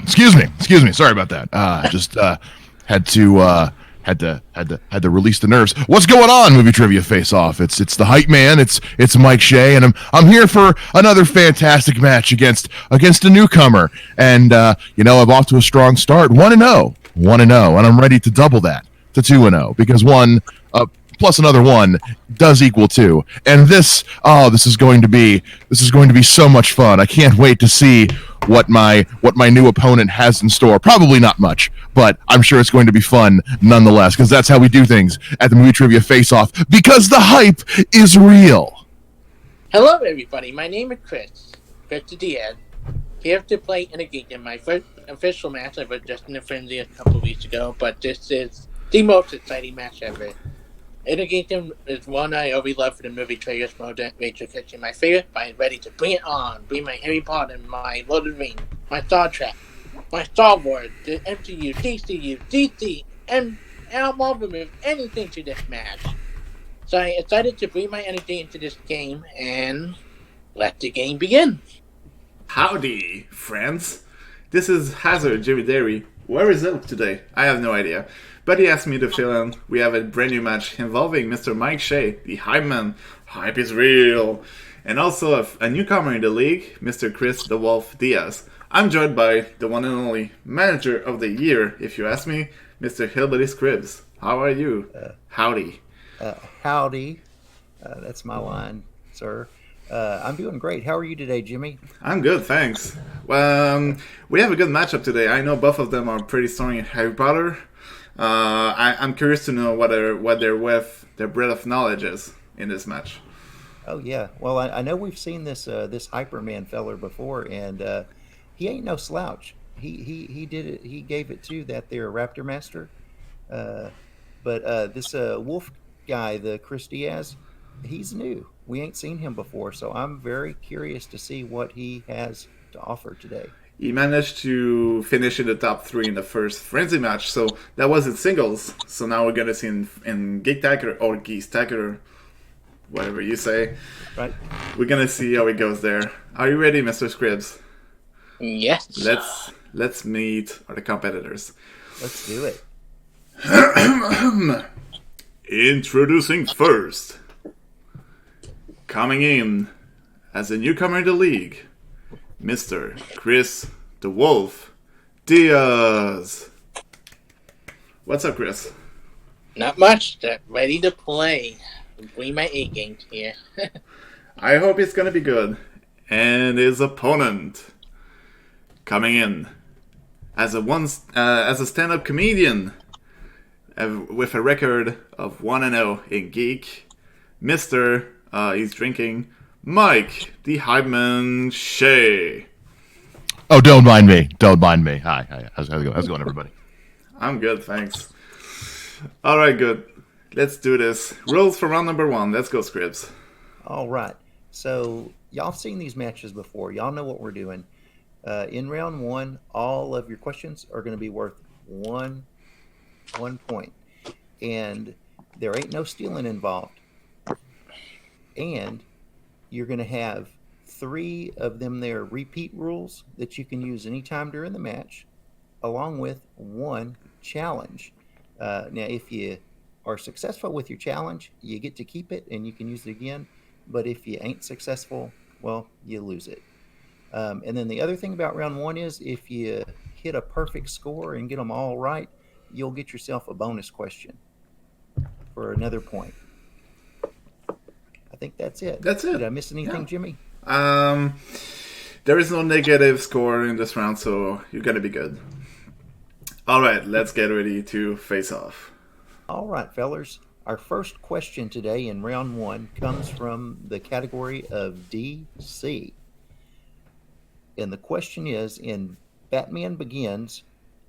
Excuse me. Sorry about that. Just had to release the nerves. What's going on, Movie Trivia Face Off? It's the Hypeman. It's Mike Shea, and I'm here for another fantastic match against a newcomer. And I'm off to a strong start, 1-0, and I'm ready to double that to 2-0 because one plus another one does equal 2. And this is going to be so much fun. I can't wait to see what my new opponent has in store. Probably not much, but I'm sure it's going to be fun nonetheless, because that's how we do things at the Movie Trivia Face-Off, because the hype is real. Hello everybody, my name is Chris Diaz, here to play in a geek in my first official match. I was just in a frenzy a couple weeks ago, but this is the most exciting match ever. Inagation is one I always love for the movie trailers mode, Rachel catching my favorite, but I'm ready to bring it on. Bring my Harry Potter, my Lord of the Rings, my Star Trek, my Star Wars, the MCU, DCU, DC, and Marvel move anything to this match. So I'm excited to bring my energy into this game and let the game begin. Howdy, friends. This is Hazard Jimmy Derry. Where is Elk today? I have no idea. But he asked me to fill in. We have a brand new match involving Mr. Mike Shea, the Hypeman. Hype is real. And also a newcomer in the league, Mr. Chris the Wolf Diaz. I'm joined by the one and only manager of the year, if you ask me, Mr. Hillbilly Scribs. How are you? Howdy. Howdy. That's my line, sir. I'm doing great. How are you today, Jimmy? I'm good, thanks. We have a good matchup today. I know both of them are pretty strong in Harry Potter. I'm curious to know what their breadth of knowledge is in this match. Oh yeah. Well, I know we've seen this Hyperman feller before, and he ain't no slouch. He did it. He gave it to that there Raptor Master. But this Wolf guy, the Chris Diaz, he's new. We ain't seen him before, so I'm very curious to see what he has to offer today. He managed to finish in the top 3 in the first Frenzy match, so that was in singles. So now we're going to see in Geek-tacular or Geek-tacular, whatever you say. Right. We're going to see how it goes there. Are you ready, Mr. Scribs? Yes. Let's meet the competitors. Let's do it. Introducing first. Coming in as a newcomer in the league, Mr. Chris the Wolf Diaz. What's up, Chris? Not much. Ready to play. Bring my A games here. I hope it's gonna be good. And his opponent, coming in as a stand-up comedian with a record of 1-0 in Geek, Mr. He's drinking Mike, the Hypeman Shea. Oh, don't mind me. Hi. How's it going, everybody? I'm good, thanks. All right, good. Let's do this. Rules for round number 1. Let's go, Scribs. All right. So y'all have seen these matches before. Y'all know what we're doing. In round 1, all of your questions are going to be worth one point, and there ain't no stealing involved. And you're going to have 3 of them there repeat rules that you can use anytime during the match, along with 1 challenge. Now, if you are successful with your challenge, you get to keep it and you can use it again. But if you ain't successful, well, you lose it. And then the other thing about round 1 is if you hit a perfect score and get them all right, you'll get yourself a bonus question for another point. I think that's it. That's it. Did I miss anything, Yeah. Jimmy? There is no negative score in this round, so you're gonna be good. All right, let's get ready to face off. All right, fellers. Our first question today in round 1 comes from the category of DC. And the question is, in Batman Begins,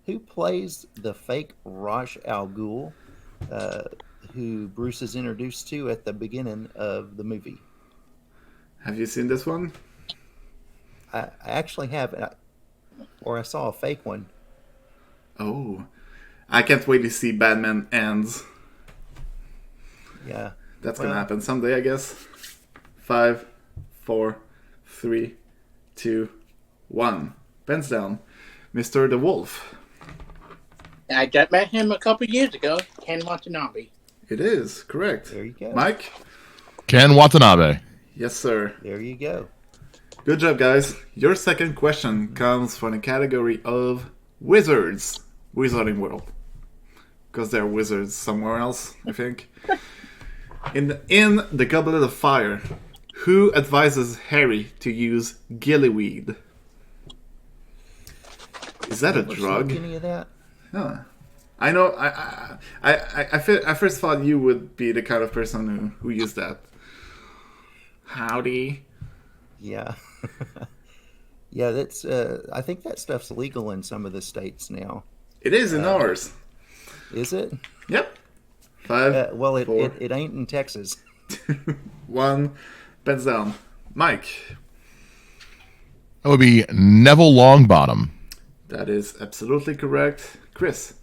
who plays the fake Ra's al Ghul, who Bruce is introduced to at the beginning of the movie? Have you seen this one? I actually have, or I saw a fake one. Oh, I can't wait to see Batman Ends. Yeah. That's gonna happen someday, I guess. 5, 4, 3, 2, 1. Pens down. Mr. the Wolf. I just met him a couple years ago. Ken Watanabe. It is, correct. There you go. Mike? Ken Watanabe. Yes, sir. There you go. Good job, guys. Your second question comes from the category of wizards. Wizarding World. Because they're wizards somewhere else, I think. In the Goblet of Fire, who advises Harry to use gillyweed? Is that a Never drug? smoked any of that? Huh. I know. I first thought you would be the kind of person who used that. Howdy. Yeah. Yeah, that's. I think that stuff's legal in some of the states now. It is in ours. Is it? Yep. 5. Well, it 4, it ain't in Texas. 1. Pens down. Mike. That would be Neville Longbottom. That is absolutely correct. Chris.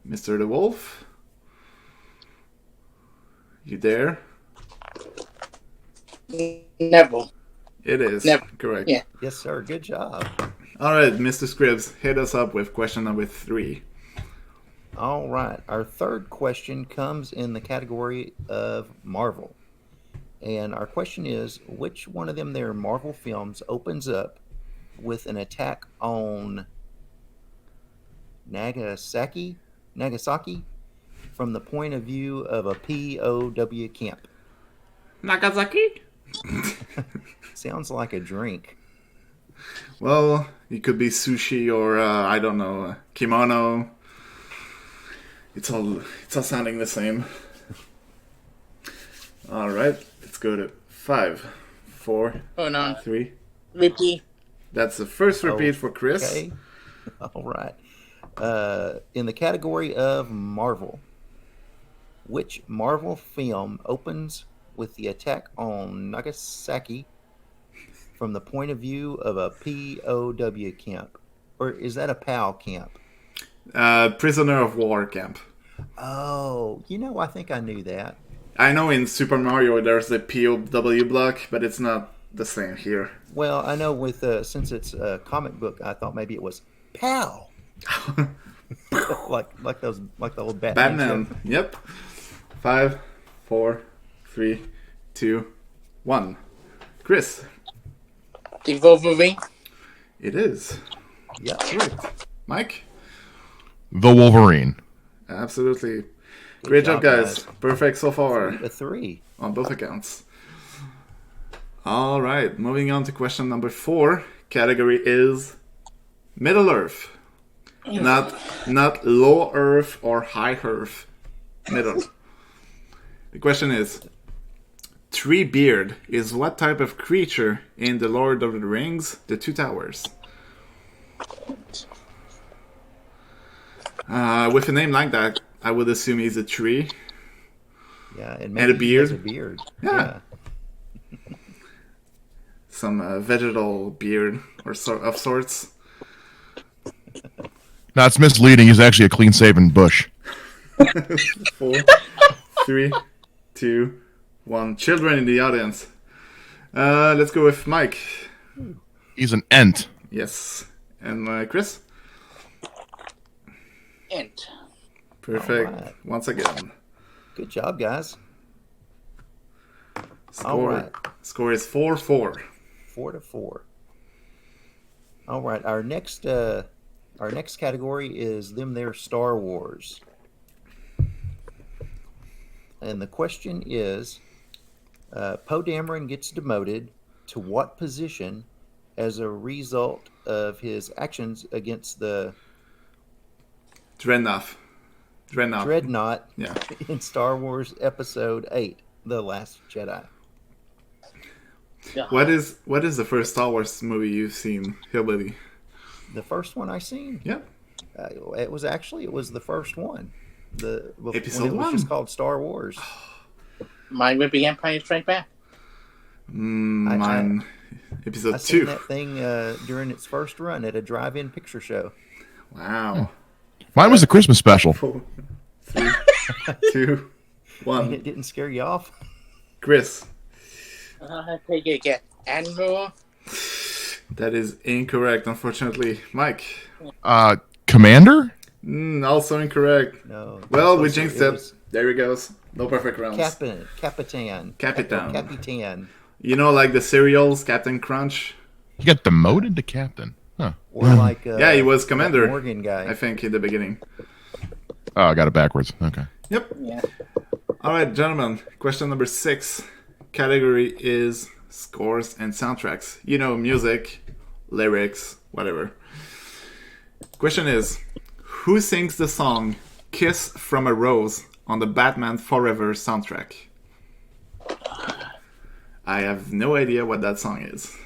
Mr. the Wolf. You there? Neville. It is. Never. Correct. Yeah. Yes, sir. Good job. All right, Mr. Scribbs, hit us up with question number 3. All right. Our third question comes in the category of Marvel. And our question is, which one of them their Marvel films opens up with an attack on Nagasaki from the point of view of a POW camp? Nagasaki? Sounds like a drink. Well, it could be sushi or, I don't know, kimono. It's all sounding the same. All right, let's go to 5, 4, Hold on. 3. Repeat. That's the first repeat for Chris. Okay. All right. In the category of Marvel, which Marvel film opens with the attack on Nagasaki from the point of view of a POW camp? Or is that a POW camp? Prisoner of War camp. Oh, I think I knew that. I know in Super Mario there's the POW block, but it's not the same here. Well, I know with since it's a comic book, I thought maybe it was POW. like the old Batman. Batman. Yep. 5, 4, 3, 2, 1. Chris. The Wolverine. It is. Yeah. Mike. The Wolverine. Absolutely. Great job, guys. Perfect so far A 3. on both accounts. All right, moving on to question number 4. Category is Middle Earth. Not low Earth or high Earth. Middle. The question is, Treebeard is what type of creature in The Lord of the Rings, The Two Towers? With a name like that, I would assume he's a tree. Yeah, And maybe a he has beard. a beard. Yeah. Some vegetal beard or of sorts. No, it's misleading. He's actually a clean-shaven bush. 4, 3, 2, 1. Children in the audience. Let's go with Mike. He's an ent. Yes. And Chris? Ent. Perfect. All right. Once again. Good job, guys. Score, All right. Score is 4-4. 4-4. All right. Our next category is them their Star Wars. And the question is, Poe Dameron gets demoted to what position as a result of his actions against the Dreadnought. Yeah. In Star Wars Episode 8, The Last Jedi. Yeah. What is the first Star Wars movie you've seen, Hillbilly? The first one I seen. Yeah. It was the first one. Episode when it was 1. just called Star Wars. Mine would be Empire Strikes Back. Mine. Episode I seen 2. that thing during its first run at a drive-in picture show. Wow. Mine was a Christmas special. 4, 3, 2, And 1. it didn't scare you off. Chris. I take it again. Admiral. That is incorrect, unfortunately. Mike? Commander? Also incorrect. No. Well, we closer. jinxed It it. was There he goes. No perfect rounds. Capitan. Capitan. Capitan. You know, like the cereals, Captain Crunch? He got demoted to captain. Huh. Or like Yeah, he was commander, that Morgan guy. I think, in the beginning. Oh, I got it backwards. Okay. Yep. Yeah. All right, gentlemen. Question number 6. Category is scores and soundtracks. You know, music, lyrics, whatever. Question is, who sings the song Kiss from a Rose on the Batman Forever soundtrack? I have no idea what that song is.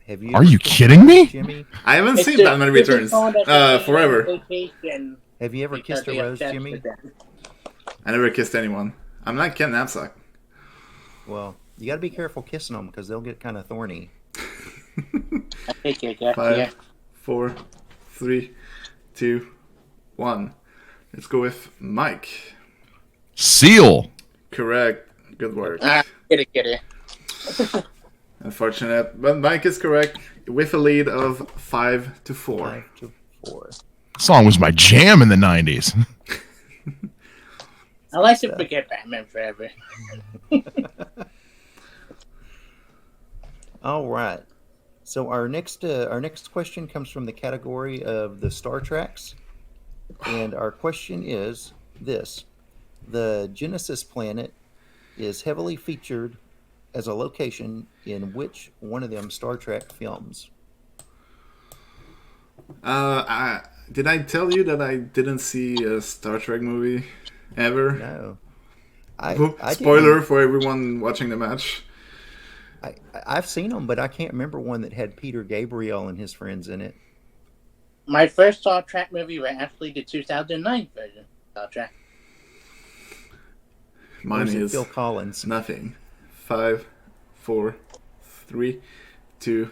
Have you? Are you kidding me? Jimmy? I haven't seen It's Batman it's a Returns. song that they Forever. on vacation Have you ever because kissed a they rose, obsessed Jimmy? with them. I never kissed anyone. I'm not Ken Knapsack. Well, you got to be careful kissing them because they'll get kind of thorny. I think you got 5, yeah. 4, 3, 2, 1. Let's go with Mike. Seal. Correct. Good work. Get it. Unfortunate, but Mike is correct with a lead of 5-4. 5-4. Song was my jam in the 90s. I like to forget Batman Forever. All right. So our next question comes from the category of the Star Treks, and our question is this: the Genesis planet is heavily featured as a location in which one of them Star Trek films? Did I tell you that I didn't see a Star Trek movie ever? No. I Spoiler didn't. for everyone watching the match. I've seen them, but I can't remember one that had Peter Gabriel and his friends in it. My first Star Trek movie was actually the 2009 version of Star Trek. Mine Or is it is Phil Collins? nothing. 5, 4, 3, 2,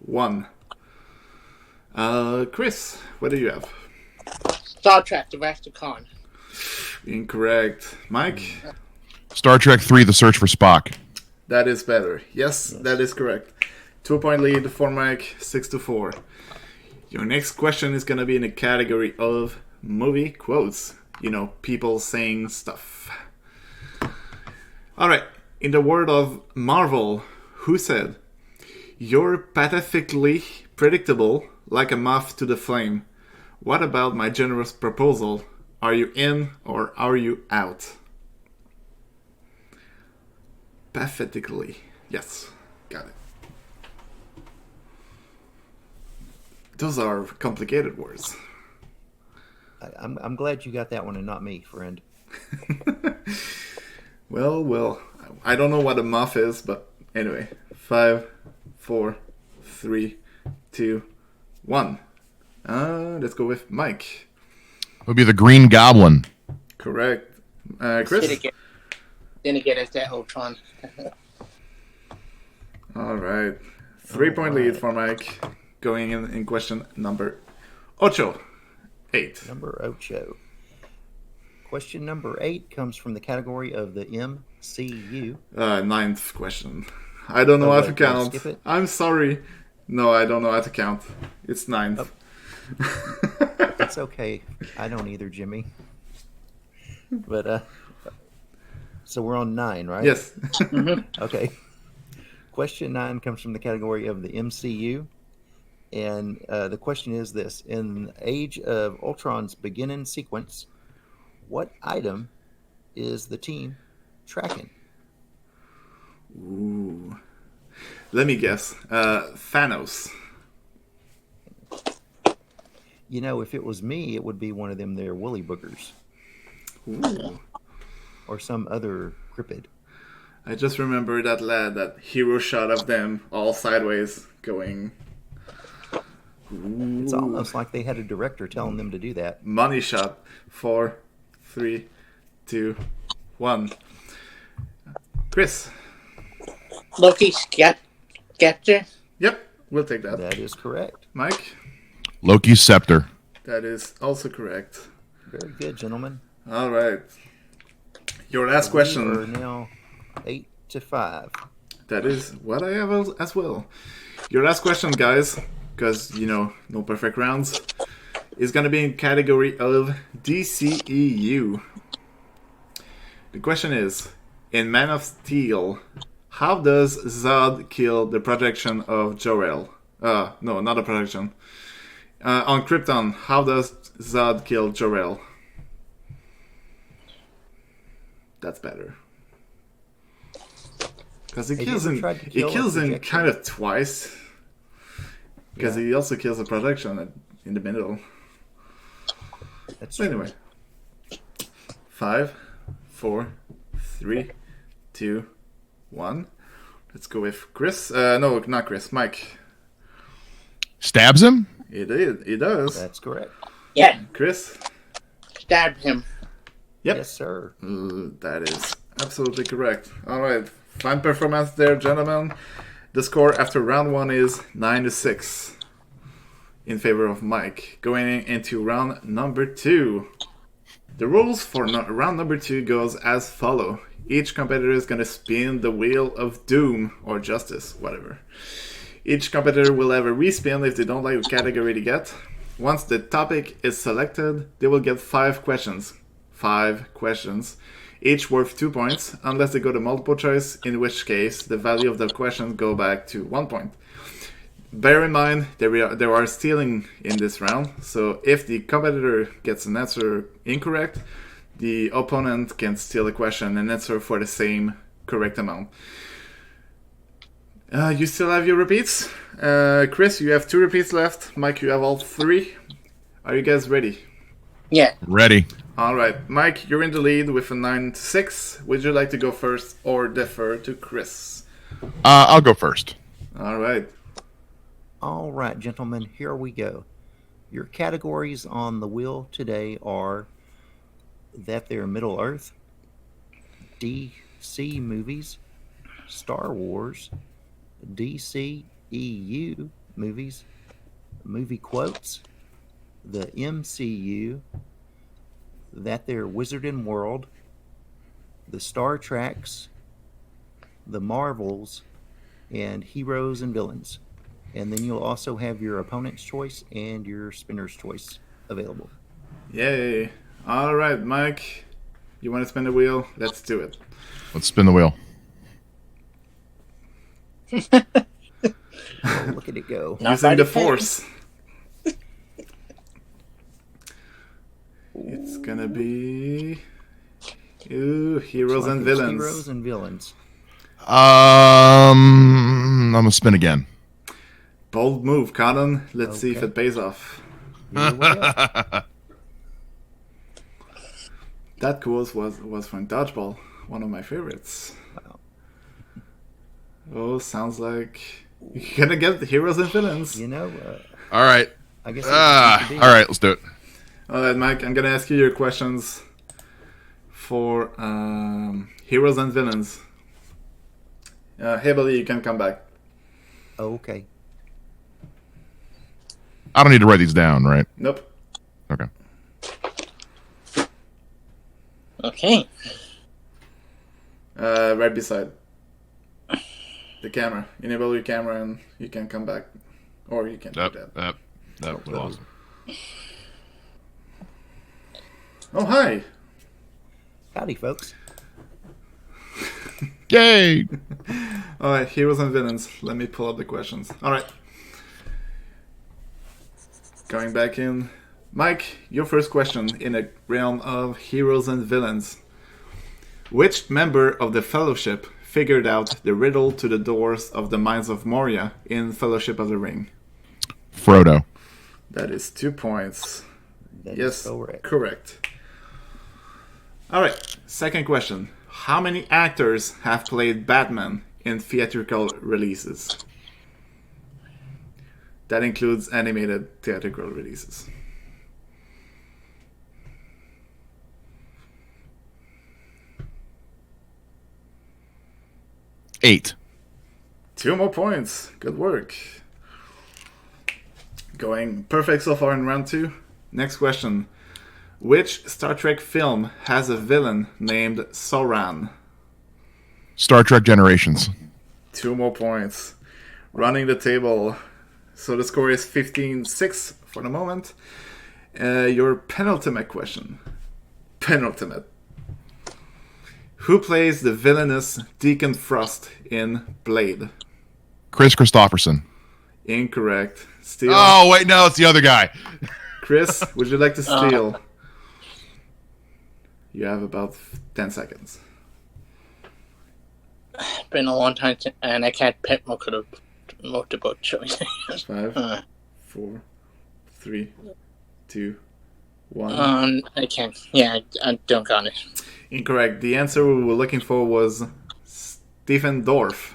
1. Chris, what do you have? Star Trek: The Wrath of Khan. Incorrect. Mike? Star Trek 3, The Search for Spock. That is better. Yes, that is correct. 2-point lead for Mike, 6-4. Your next question is going to be in the category of movie quotes. You know, people saying stuff. Alright, in the word of Marvel, who said, "You're pathetically predictable like a moth to the flame. What about my generous proposal? Are you in or are you out?" Pathetically. Yes, got it. Those are complicated words. I'm glad you got that one and not me, friend. Well, I don't know what a muff is, but anyway. 5, 4, 3, 2, 1. Let's go with Mike. It would be the Green Goblin. Correct. Chris? Didn't get us that Ultron. All right. 3-point lead for Mike. Going in question number 8. Number 8. Question number 8 comes from the category of the MCU. 9th question. I don't know how to wait, can I count. skip it? I'm sorry. No, I don't know how to count. It's 9th. It's okay. I don't either, Jimmy. But so we're on 9, right? Yes. Okay. Question 9 comes from the category of the MCU. And the question is this: in the Age of Ultron's beginning sequence, what item is the team tracking? Ooh. Let me guess. Thanos. You know, if it was me, it would be one of them there woolly boogers. Ooh. Or some other cryptid. I just remember that hero shot of them all sideways going. Ooh. It's almost like they had a director telling them to do that. Money shot. 4, 3, 2, 1. Chris. Loki's scepter. Yep, we'll take that. That is correct. Mike. Loki's Scepter. That is also correct. Very good, gentlemen. All right. Your last We are question. now 8-5. That is what I have as well. Your last question, guys, because, no perfect rounds, is going to be in category of DCEU. The question is, in Man of Steel, how does Zod kill the projection of Jor-El? No, not a projection. On Krypton, how does Zod kill Jor-El? That's better. Because he kills him kind of twice. Because he also kills a projection in the middle. That's so anyway. 5, 4, 3, 2, 1. Let's go with Chris. No, not Chris. Mike. Stabs him? It does. That's correct. Yeah. Chris? Stabbed him. Yep. Yes, sir. That is absolutely correct. All right. Fine performance there, gentlemen. The score after round 1 is 9-6 in favor of Mike. Going into round number 2. The rules for round number 2 goes as follow. Each competitor is going to spin the wheel of doom or justice, whatever. Each competitor will have a respin if they don't like the category to get. Once the topic is selected, they will get 5 questions. 5 questions. Each worth 2 points, unless they go to multiple choice, in which case the value of the question go back to 1 point. Bear in mind, there are stealing in this round, so if the competitor gets an answer incorrect, the opponent can steal a question and answer for the same correct amount. You still have your repeats? Chris, you have 2 repeats left. Mike, you have all 3. Are you guys ready? Yeah. Ready. All right, Mike, you're in the lead with a 9-6. Would you like to go first or defer to Chris? I'll go first. All right. All right, gentlemen, here we go. Your categories on the wheel today are That They're Middle Earth, DC movies, Star Wars, DCEU movies, movie quotes, the MCU, That They're Wizarding World, the Star Treks, the Marvels, and Heroes and Villains. And then you'll also have your opponent's choice and your spinner's choice available. Yay. All right, Mike, you want to spin the wheel? Let's do it. Let's spin the wheel. Oh, look at it go. Using the force. It's gonna be heroes and villains. Heroes and villains. I'm gonna spin again. Bold move, Cotton. Let's see if it pays off. That quiz was from Dodgeball, one of my favorites. Wow. Oh, sounds like you're gonna get the heroes and villains. All right. I guess. All right, let's do it. All right, Mike, I'm gonna ask you your questions for heroes and villains. Hey, Billy, you can come back. Oh, okay. I don't need to write these down, right? Nope. Okay. Okay. Right beside the camera. Enable your camera and you can come back. Or you can do that. That was awesome. Oh, hi. Howdy, folks. Yay! All right, heroes and villains. Let me pull up the questions. All right. Going back in. Mike, your first question in a realm of heroes and villains. Which member of the Fellowship figured out the riddle to the doors of the Mines of Moria in Fellowship of the Ring? Frodo. That is 2 points. That Yes, is correct. All right, second question. How many actors have played Batman in theatrical releases? That includes animated theatrical releases. Eight. 2 more points. Good work. Going perfect so far in round 2. Next question. Which Star Trek film has a villain named Soran? Star Trek Generations. 2 more points. running the table. So the score is 15-6 for the moment. Your penultimate question. Penultimate. Who plays the villainous Deacon Frost in Blade? Chris Christopherson. Incorrect. Steal. Oh, wait, no, it's the other guy. Chris, would you like to steal? You have about 10 seconds. It's been a long time, and I can't pick multiple choice. 5, 4, 3, 2, 1. I can't. Yeah, I don't got it. Incorrect. The answer we were looking for was Stephen Dorff.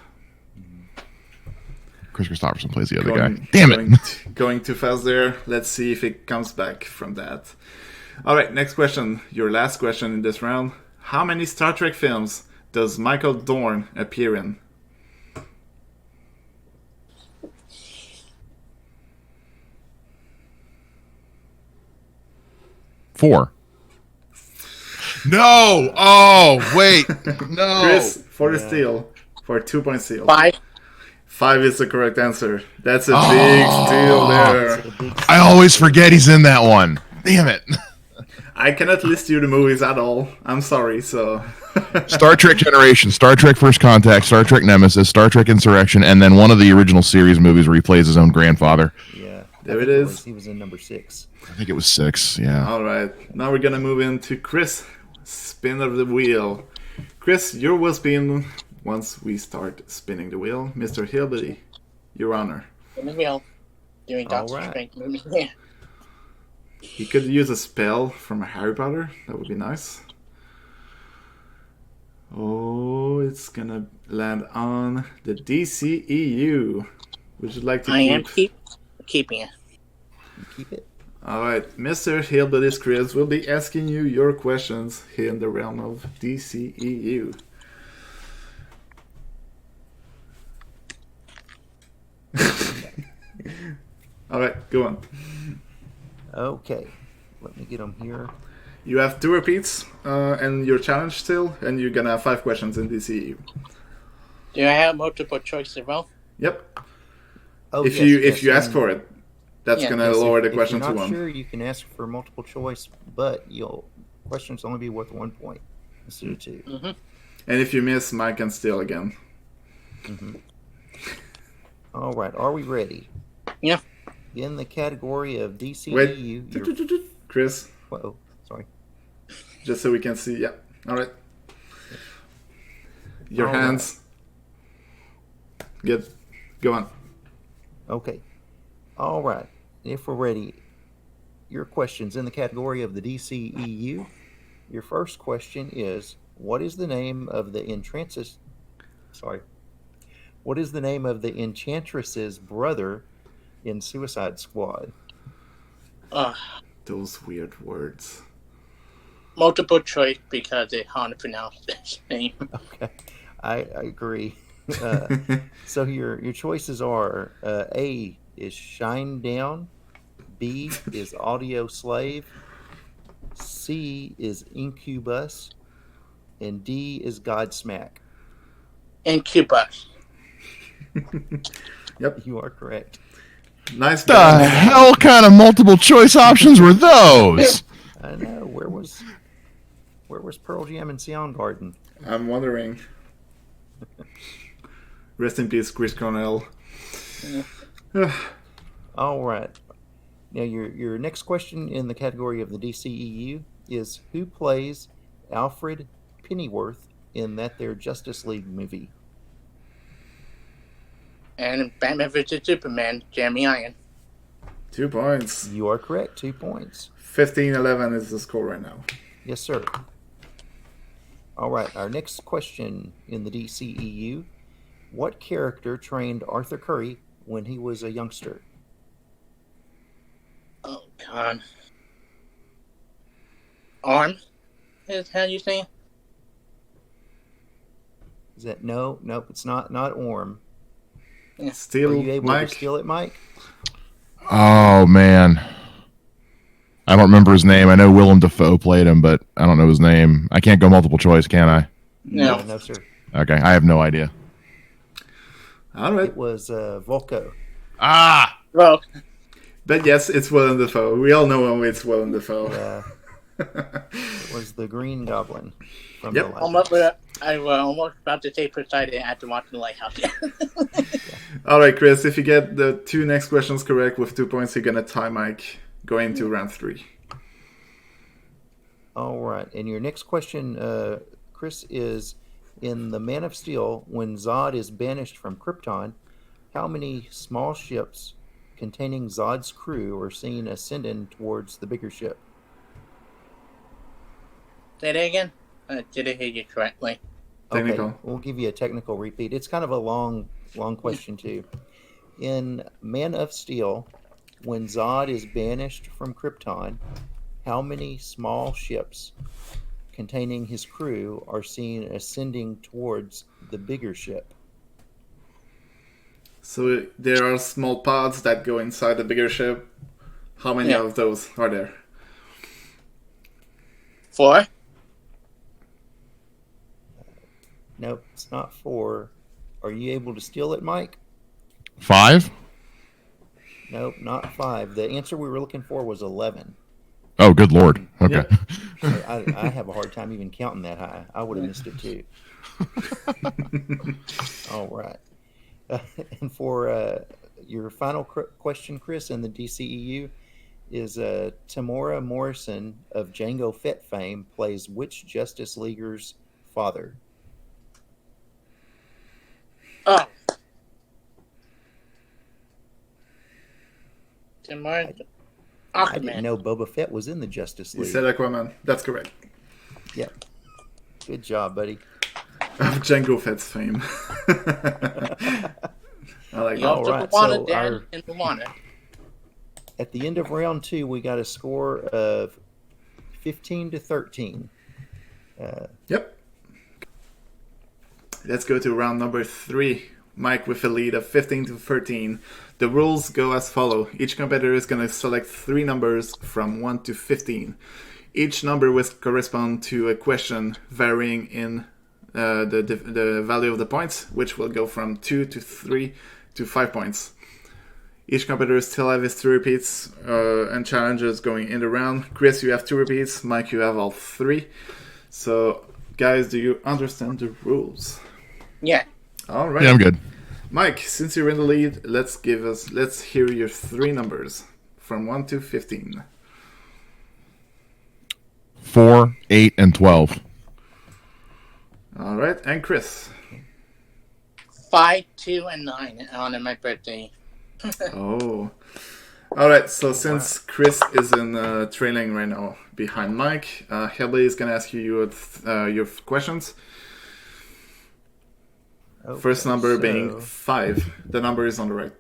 Chris Christopherson plays the other guy. Damn it. Going too fast there. Let's see if it comes back from that. All right, next question. Your last question in this round. How many Star Trek films does Michael Dorn appear in? Four. No. Oh, wait. No. Chris, for the steal. For a 2-point steal. 5. 5 is the correct answer. That's a big steal there. I always forget he's in that one. Damn it. I cannot list you the movies at all. I'm sorry, so... Star Trek Generation, Star Trek First Contact, Star Trek Nemesis, Star Trek Insurrection, and then one of the original series movies where he plays his own grandfather. Yeah. There it is. He was in number 6. I think it was 6, yeah. All right. Now we're going to move into Chris. Spin of the wheel. Chris, your will spin once we start spinning the wheel. Mr. Hillbilly, your honor. In the wheel. Doing Doctor Strange movie. Yeah. He could use a spell from Harry Potter. That would be nice. Oh, it's gonna land on the DCEU. Would you like to I am keeping it. Keep it. Alright, Mr. Hillbilly's Chris will be asking you your questions here in the realm of DCEU. Alright, go on. Okay. Let me get them here. You have 2 repeats and your challenge still, and you're gonna have 5 questions in DCEU. Do I have multiple choice as well? Yep. Oh, If you ask for it, that's gonna lower the question if to you're not 1. sure, you can ask for multiple choice, but questions only be worth 1 point instead of 2. Mm-hmm. And if you miss, Mike can steal again. Mm-hmm. All right, are we ready? Yeah. In the category of DCEU, Wait, Chris, whoa, sorry. just so we can see. Yeah, all right. Your All hands. Good. Go on. Okay. All right. If we're ready, your questions in the category of the DCEU. Your first question is, what is the name of the Enchantress's brother in Suicide Squad? Those weird words. Multiple choice because it's hard to pronounce this name. Okay, I agree. So your choices are A is Shine Down, B is Audio Slave, C is Incubus, and D is Godsmack. Incubus. Yep. You are correct. Nice. The hell kind of multiple choice options were those? I know. Where was Pearl Jam and Soundgarden? I'm wondering. Rest in peace, Chris Cornell. All right. Now your next question in the category of the DCEU is, who plays Alfred Pennyworth in that their Justice League movie? And Batman vs. Superman, Jeremy Iron. 2 points. You are correct. 2 points. 15-11 is the score right now. Yes, sir. All right. Our next question in the DCEU. What character trained Arthur Curry when he was a youngster? Oh, God. Arm? Is how you say it? Is that nope, it's not Orm. Steal, Are you able Mike? to steal it, Mike? Oh, man. I don't remember his name. I know Willem Dafoe played him, but I don't know his name. I can't go multiple choice, can I? No. No, sir. Okay, I have no idea. All right. It was Volko. Ah, Well, But yes, it's Willem Dafoe. We all know it's Willem Dafoe. Yeah, it was the Green Goblin from Yep. the Lighthouse. I was almost about to say Poseidon after watching the Lighthouse. All right, Chris, if you get the 2 next questions correct with 2 points, you're going to tie Mike going to round 3. All right, and your next question, Chris, is in the Man of Steel, when Zod is banished from Krypton, how many small ships containing Zod's crew are seen ascending towards the bigger ship? Say that again? Did I hear you correctly? Technical. Okay, we'll give you a technical repeat. It's kind of a long question, too. In Man of Steel, when Zod is banished from Krypton, how many small ships containing his crew are seen ascending towards the bigger ship? So there are small pods that go inside the bigger ship. How many Yeah. of those are there? 4? Nope, it's not 4. Are you able to steal it, Mike? 5? Nope, not 5. The answer we were looking for was 11. Oh, good lord. Okay. I have a hard time even counting that high. I would have missed it too. All right. And for your final question, Chris, in the DCEU, is Tamora Morrison of Django Fett fame plays which Justice Leaguer's father? Oh. Tomorrow. I didn't Aquaman. know Boba Fett was in the Justice You League. said Aquaman. That's correct. Yep. Good job, buddy. Of Django Fett's fame. I like You that. also right, wanted so Dan in the water. At the end of round 2, we got a score of 15-13. Yep. Let's go to round number 3. Mike with a lead of 15-13. The rules go as follow. Each competitor is going to select 3 numbers from 1 to 15. Each number will correspond to a question varying in the value of the points, which will go from 2 to 3 to 5 points. Each competitor still have his 2 repeats and challenges going in the round. Chris, you have 2 repeats. Mike, you have all 3. So, guys, do you understand the rules? Yeah. All right. Yeah, I'm good. Mike, since you're in the lead, let's hear your 3 numbers from 1 to 15. 4, 8, and 12. All right, and Chris. 5, 2, and 9 on my birthday. Oh. All right, so since Chris is in trailing right now behind Mike, Hellblade is going to ask you your questions. Okay, First number so- being 5. The number is on the right.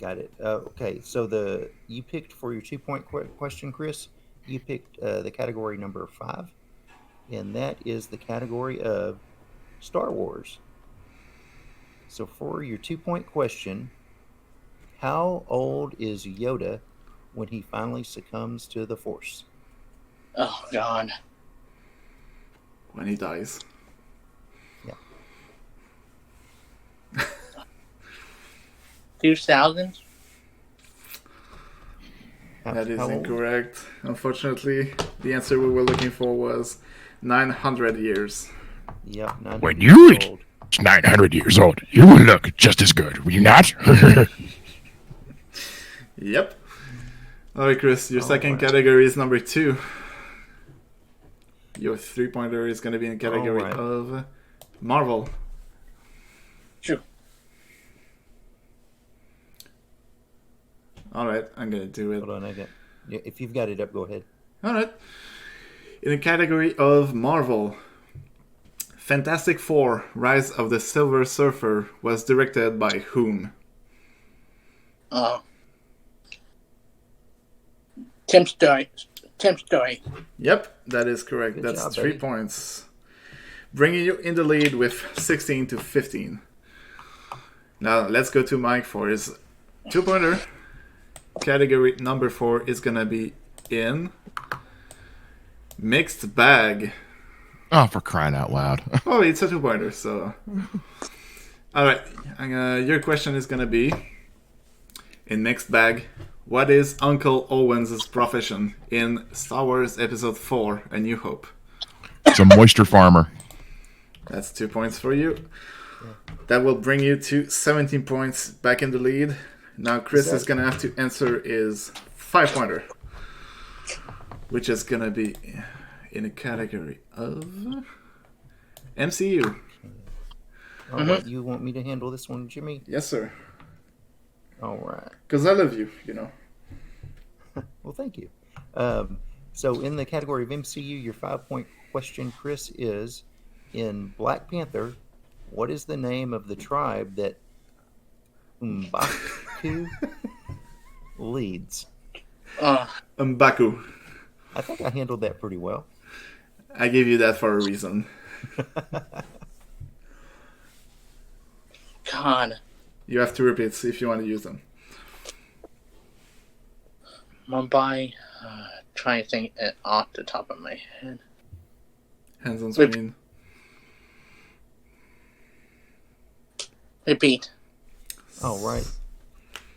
Got it. Okay, so you picked for your 2-point question, Chris. You picked the category number 5, and that is the category of Star Wars. So for your 2-point question, how old is Yoda when he finally succumbs to the Force? Oh, God. When he dies. Yeah. 2000s? That is How old? incorrect. Unfortunately, the answer we were looking for was 900 years. Yep. 900 When you years old. 900 years old, you will look just as good, will you not? Yep. All right, Chris, your second right. category is number 2. Your 3-pointer is going to be in the category right. of Marvel. True. All right, I'm going to do it. Hold on, if you've got it up, go ahead. All right. In the category of Marvel, Fantastic Four: Rise of the Silver Surfer was directed by whom? Oh. Tim Story. Tim Story. Yep, that is correct. Good That's job, 3 buddy. points. Bringing you in the lead with 16-15. Now, let's go to Mike for his 2-pointer. Category number 4 is going to be in Mixed Bag. Oh, for crying out loud. Oh, it's a 2-pointer, so... All right. Your question is gonna be in mixed bag. What is Uncle Owen's profession in Star Wars Episode 4: A New Hope? It's a moisture farmer. That's 2 points for you. That will bring you to 17 points, back in the lead. Now Chris is gonna have to answer his 5-pointer, which is gonna be in a category of MCU. All right, you want me to handle this one, Jimmy? Yes, sir. All right. Because I love you, you know. Well, thank you. So in the category of MCU, your 5-point question, Chris, is in Black Panther, what is the name of the tribe that M'Baku leads? M'Baku. I think I handled that pretty well. I gave you that for a reason. God. You have to repeat if you want to use them. Mumbai. Trying to think it off the top of my head. Hands on screen. Repeat. All right.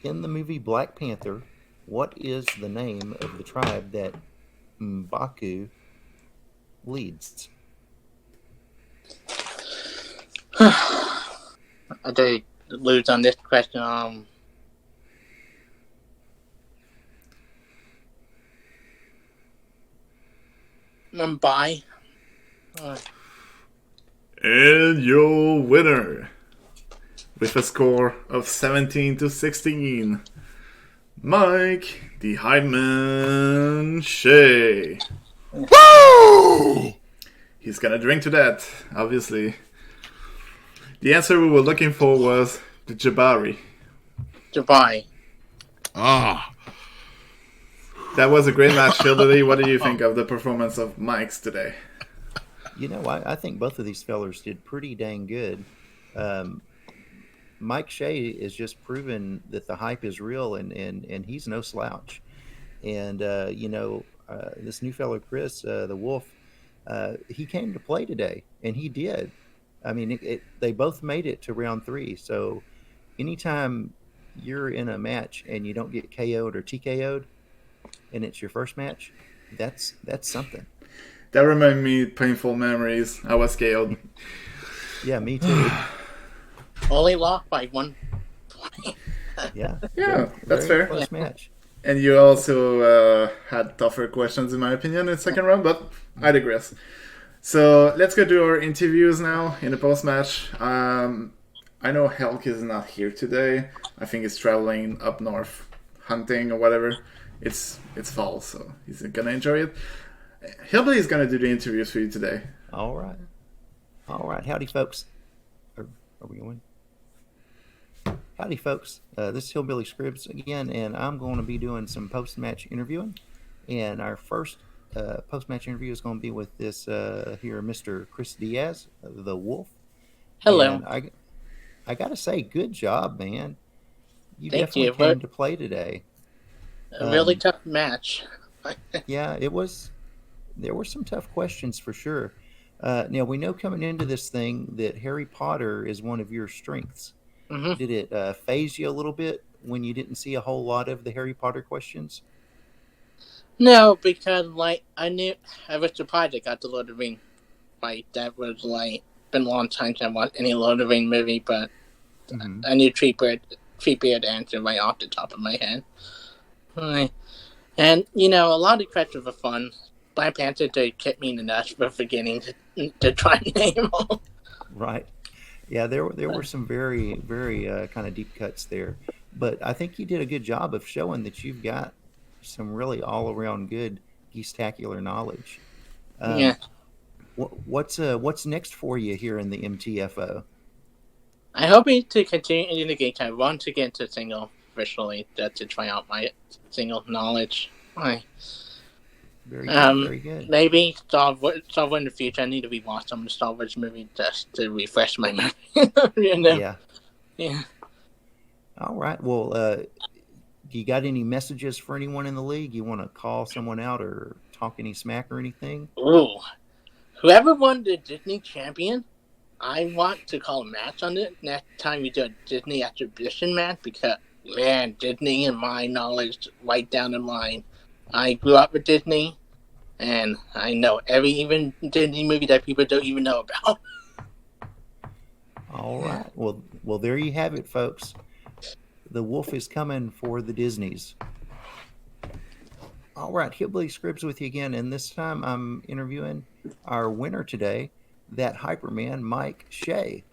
In the movie Black Panther, what is the name of the tribe that M'Baku leads? I did lose on this question. Mumbai. And your winner, with a score of 17-16, Mike the Hypeman Shea. Woo! He's gonna drink to that, obviously. The answer we were looking for was the Jabari. Dubai. Ah, That was a great match, Philly. What do you think of the performance of Mike's today? You know, I think both of these fellers did pretty dang good. Mike Shea is just proven that the hype is real, and he's no slouch. And, this new fellow, Chris, the Wolf, he came to play today, and he did. I mean, they both made it to round 3. So anytime you're in a match and you don't get KO'd or TKO'd, and it's your first match, that's something. That reminded me of painful memories. I was KO'd. Yeah, me too. Only lost by 1 point. Yeah. Yeah, that's Very fair. close match. And you also had tougher questions, in my opinion, in the second round, but I digress. So let's go to our interviews now in the post-match. I know Helk is not here today. I think he's traveling up north, hunting or whatever. It's fall, so he's gonna enjoy it. Hillbilly's gonna do the interviews for you today. All right. Howdy, folks. Are we going? Howdy, folks. This is Hillbilly Scribs again, and I'm going to be doing some post-match interviewing. And our first post-match interview is going to be with this here, Mr. Chris Diaz, the Wolf. Hello. And I got to say, good job, man. You Thank definitely you, came to play today. A really tough match. Yeah, it was. There were some tough questions for sure. Now, we know coming into this thing that Harry Potter is one of your strengths. Mm-hmm. Did it phase you a little bit when you didn't see a whole lot of the Harry Potter questions? No, because I was surprised I got the Lord of the Rings fight. That was been a long time since I watched any Lord of the Rings movie, but I knew Treebeard answer right off the top of my head. Right. And a lot of questions were fun. Black Panther did kick me in the nuts for forgetting to try and name them. Right. Yeah, there were some very, very kind of deep cuts there. But I think you did a good job of showing that you've got some really all-around good geestacular knowledge. Yeah. What's next for you here in the MTFO? I hope to continue in the game time. I want to get into single officially to try out my single knowledge. Very good, very good. Maybe Star Wars in the future. I need to rewatch some of the Star Wars movie just to refresh my memory. Yeah. All right. Well, do you got any messages for anyone in the league? You want to call someone out or talk any smack or anything? Ooh. Whoever won the Disney champion, I want to call a match on it next time we do a Disney exhibition match because, man, Disney and my knowledge right down the line. I grew up with Disney, and I know every even Disney movie that people don't even know about. All right. Well, there you have it, folks. The wolf is coming for the Disneys. All right, Hillbilly Scribs with you again, and this time I'm interviewing our winner today, that Hyperman, Mike Shea.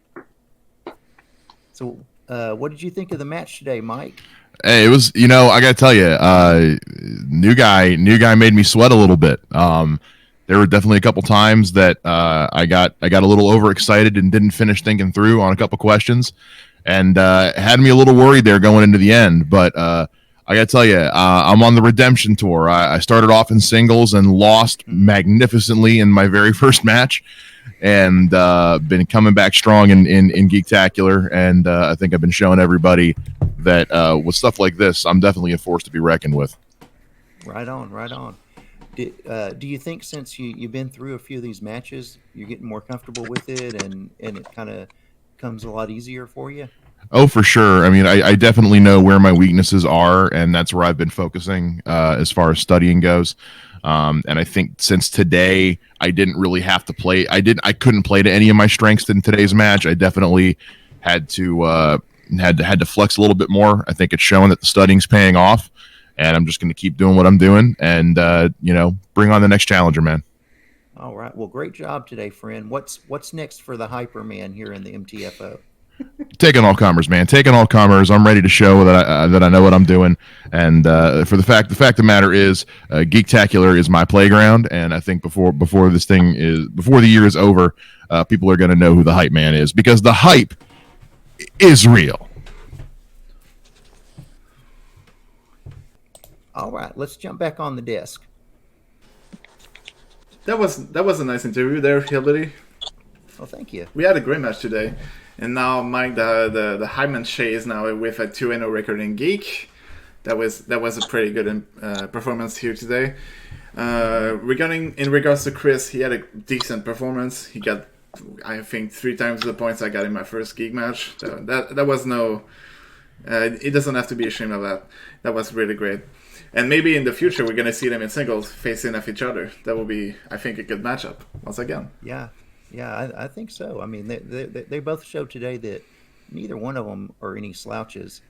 So, what did you think of the match today, Mike? Hey, it was, I gotta tell you, new guy made me sweat a little bit. There were definitely a couple times that I got a little overexcited and didn't finish thinking through on a couple questions, and had me a little worried there going into the end. But I gotta tell you, I'm on the redemption tour. I started off in singles and lost magnificently in my very first match, and been coming back strong in Geektacular. And I think I've been showing everybody that with stuff like this, I'm definitely a force to be reckoned with. Right on, right on. Do you think since you've been through a few of these matches, you're getting more comfortable with it, and it kind of comes a lot easier for you? Oh, for sure. I mean, I definitely know where my weaknesses are, and that's where I've been focusing as far as studying goes. And I think since today, I didn't really have to play. I couldn't play to any of my strengths in today's match. I definitely had to had to flex a little bit more. I think it's showing that the studying's paying off, and I'm just going to keep doing what I'm doing, and bring on the next challenger, man. All right. Well, great job today, friend. What's next for the Hyperman here in the MTFO? Taking all comers, man. Taking all comers. I'm ready to show that I know what I'm doing. And for the fact of the matter is, Geektacular is my playground. And I think before the year is over, people are going to know who the hype man is, because the hype is real. All right, let's jump back on the desk. That was a nice interview there, Hillbilly. Well, thank you. We had a great match today. And now Mike, the Hypeman Shea is now with a 2-0 record in Geek. That was a pretty good performance here today. In regards to Chris, he had a decent performance. He got, I think, 3 times the points I got in my first Geek match. So that was no. It doesn't have to be ashamed of that. That was really great. And maybe in the future we're gonna see them in singles facing off each other. That will be, I think, a good matchup once again. Yeah, I think so. I mean, they both showed today that neither one of them are any slouches,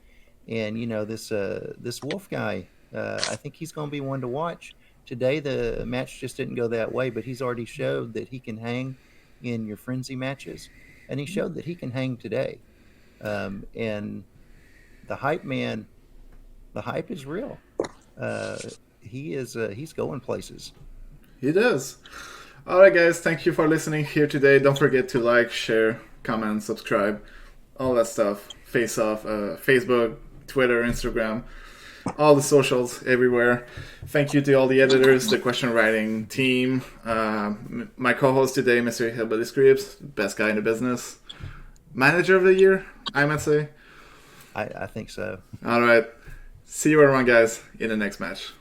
and this Wolf guy, I think he's going to be one to watch. Today the match just didn't go that way, but he's already showed that he can hang in your frenzy matches, and he showed that he can hang today. And the hype man, the hype is real. He's going places. He does. Alright guys, thank you for listening here today. Don't forget to like, share, comment, subscribe, all that stuff. Face Off, Facebook, Twitter, Instagram, all the socials everywhere. Thank you to all the editors, the question writing team, my co-host today, Mr. Hillbilly Scribs, best guy in the business. Manager of the year, I might say. I think so. Alright. See you around, guys, in the next match.